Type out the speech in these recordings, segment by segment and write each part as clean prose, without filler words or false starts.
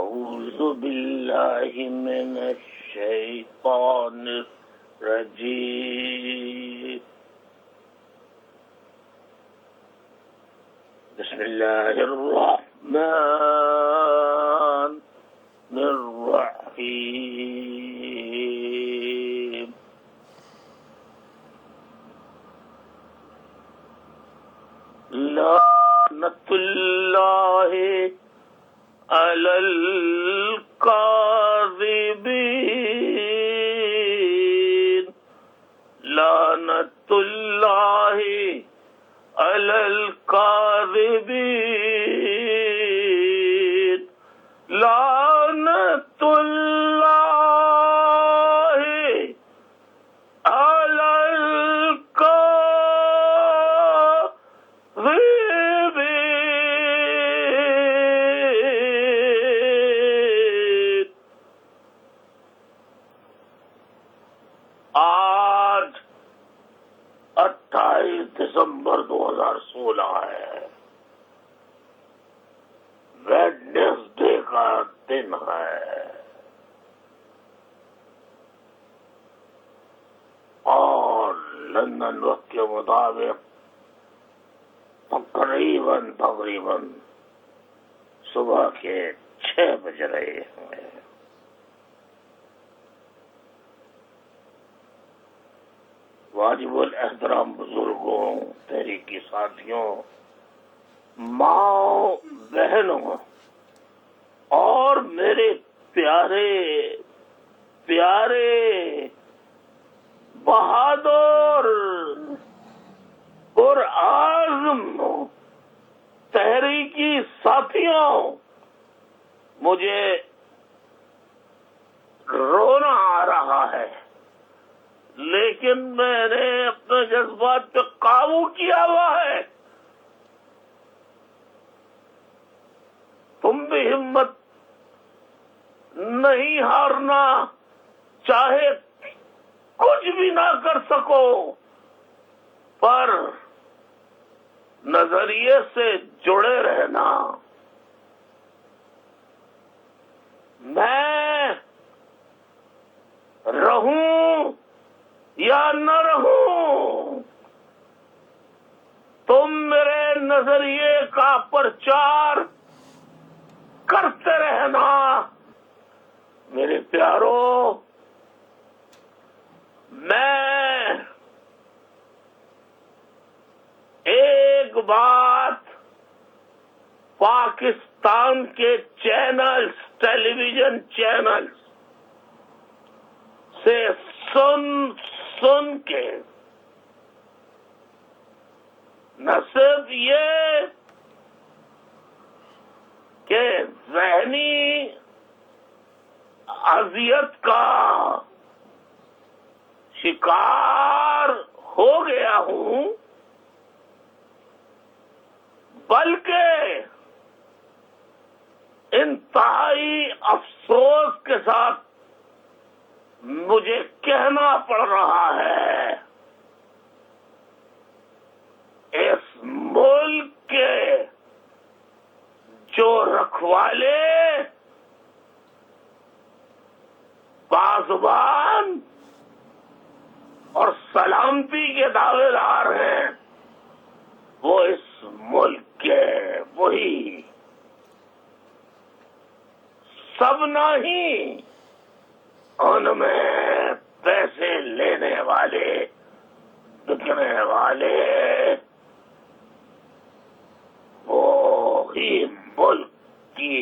أعوذ بالله من الشيطان الرجيم بسم الله الرحمن الرحيم لعنة الله على الكاذبين لعنة الله على الكاذبين لعنة الله على الكاذبين. آج 28 دسمبر 2016 ہے، ویڈنسڈے کا دن ہے، اور لندن وقت کے مطابق تقریباً صبح کے 6 بج رہے ہیں۔ واجب الاحترام بزرگوں، تحریکی ساتھیوں، ماں بہنوں اور میرے پیارے بہادر اور اعظم تحریکی ساتھیوں، مجھے رونا آ رہا ہے، لیکن میں نے اپنے جذبات پہ قابو کیا ہوا ہے۔ تم بھی ہمت نہیں ہارنا، چاہے کچھ بھی نہ کر سکو، پر نظریے سے جڑے رہنا۔ میں رہوں یا نہ رہوں، تم میرے نظریے کا پرچار کرتے رہنا۔ میرے پیاروں، میں ایک بات پاکستان کے چینلز، ٹیلی ویژن چینلز سے سن کے نہ صرف یہ کہ ذہنی اذیت کا شکار ہو گیا ہوں، بلکہ انتہائی افسوس کے ساتھ مجھے کہنا پڑ رہا ہے، اس ملک کے جو رکھوالے، پاسبان اور سلامتی کے دعوے دار ہیں، وہ اس ملک کے وہی سب نہیں، ان میں پیسے لینے والے، بکنے والے، وہی ملک کی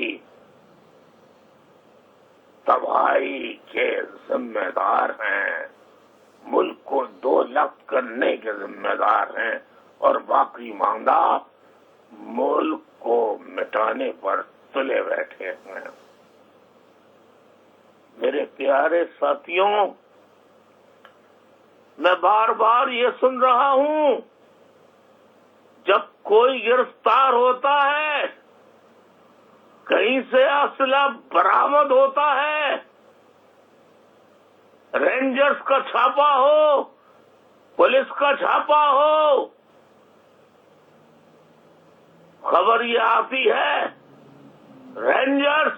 تباہی کے ذمہ دار ہیں، ملک کو 2 لاکھ کرنے کے ذمہ دار ہیں، اور باقی ماندہ ملک کو مٹانے پر تلے بیٹھے ہیں۔ میرے پیارے ساتھیوں، میں بار بار یہ سن رہا ہوں، جب کوئی گرفتار ہوتا ہے، کہیں سے اسلحہ برآمد ہوتا ہے، رینجرز کا چھاپا ہو، پولیس کا چھاپا ہو، خبر یہ آتی ہے رینجرز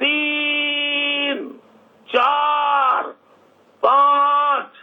3, 4, 5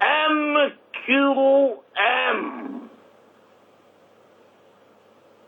MQM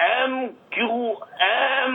MQM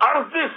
38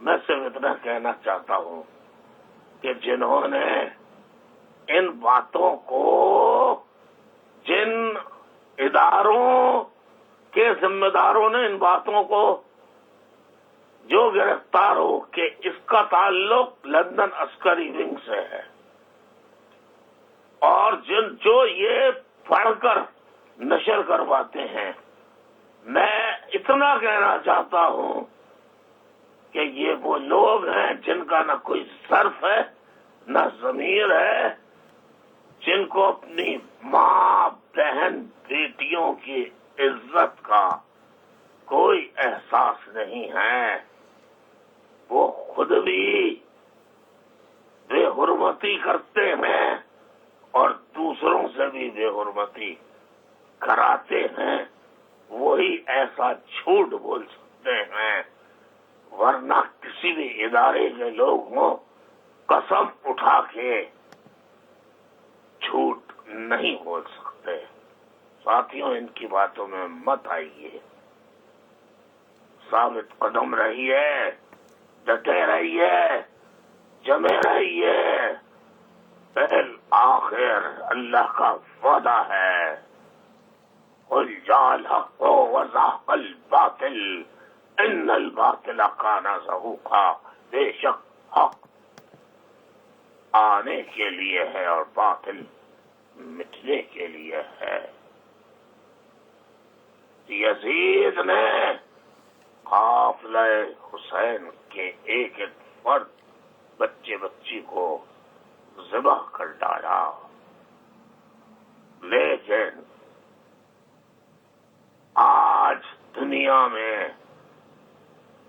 میں صرف اتنا کہنا چاہتا ہوں کہ جنہوں نے ان باتوں کو، جن اداروں کے ذمہ داروں نے ان باتوں کو جو گرفتار ہو کہ اس کا تعلق لندن عسکری ونگ سے ہے، اور جو یہ پڑھ کر نشر کرواتے ہیں، میں اتنا کہنا چاہتا ہوں کہ یہ وہ لوگ ہیں جن کا نہ کوئی صرف ہے نہ ضمیر ہے، جن کو اپنی ماں، بہن، بیٹیوں کی عزت کا کوئی احساس نہیں ہے۔ وہ خود بھی بے حرمتی کرتے ہیں اور دوسروں سے بھی بے حرمتی کراتے ہیں۔ وہی ایسا جھوٹ بول سکتے ہیں، ورنہ کسی بھی ادارے کے لوگ ہوں قسم اٹھا کے جھوٹ نہیں بول سکتے۔ ساتھیوں، ان کی باتوں میں مت آئیے، ثابت قدم رہیے، ڈٹے رہیے، جمے رہیے۔ بالآخر اللہ کا وعدہ ہے، قل جاء الحق وزهق الباطل ان الباطل کان زہوقا۔ بے شک حق آنے کے لیے ہے اور باطل مٹنے کے لیے ہے۔ یزید نے قافلہ حسین کے ایک ایک فرد، بچے بچی کو ذبح کر ڈالا، لیکن آج دنیا میں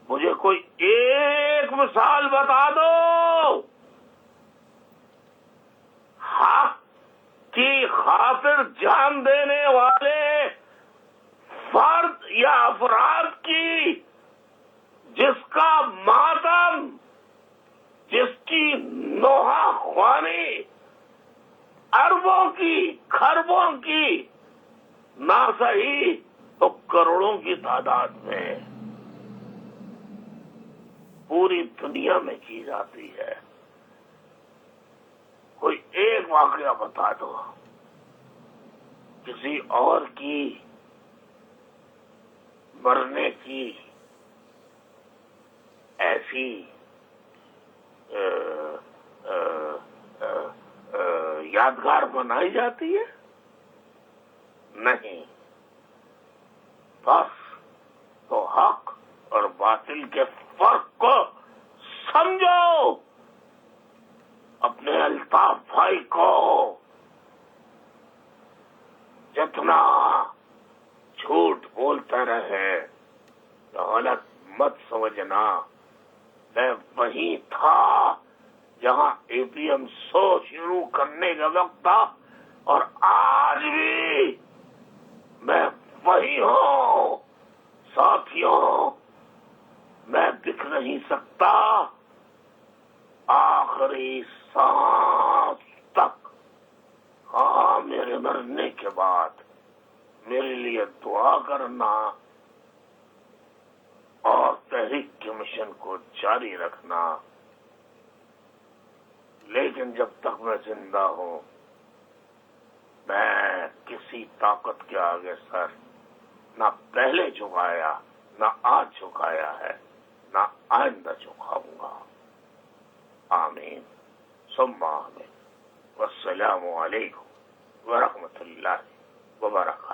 مجھے کوئی ایک مثال بتا دو حق کی خاطر جان دینے والے فرد یا افراد کی، جس کا ماتم، جس کی نوحہ خوانی اربوں کی، کھربوں کی، نہ صحیح تو کروڑوں کی تعداد میں پوری دنیا میں کی جاتی ہے۔ کوئی ایک واقعہ بتا دو کسی اور کی مرنے کی ایسی یادگار بنائی جاتی ہے؟ نہیں۔ بس تو حق اور باطل کے فرق کو سمجھو، اپنے الطاف بھائی کو جتنا جھوٹ بولتا رہے غلط مت سمجھنا۔ میں وہیں تھا جہاں اے پی ایم 100 شروع کرنے کا وقت تھا، اور آج بھی میں وہی ہوں۔ ساتھیوں، میں دکھ نہیں سکتا، آخری سانس تک، ہاں میرے مرنے کے بعد میرے لیے دعا کرنا اور تحریک کے مشن کو جاری رکھنا۔ لیکن جب تک میں زندہ ہوں، میں کسی طاقت کے آگے سر نہ پہلے جھکایا، نہ آج جھکایا ہے، نہ آئندہ جھکاؤں گا۔ آمین ثم آمین۔ والسلام علیکم ورحمۃ اللہ وبرکاتہ۔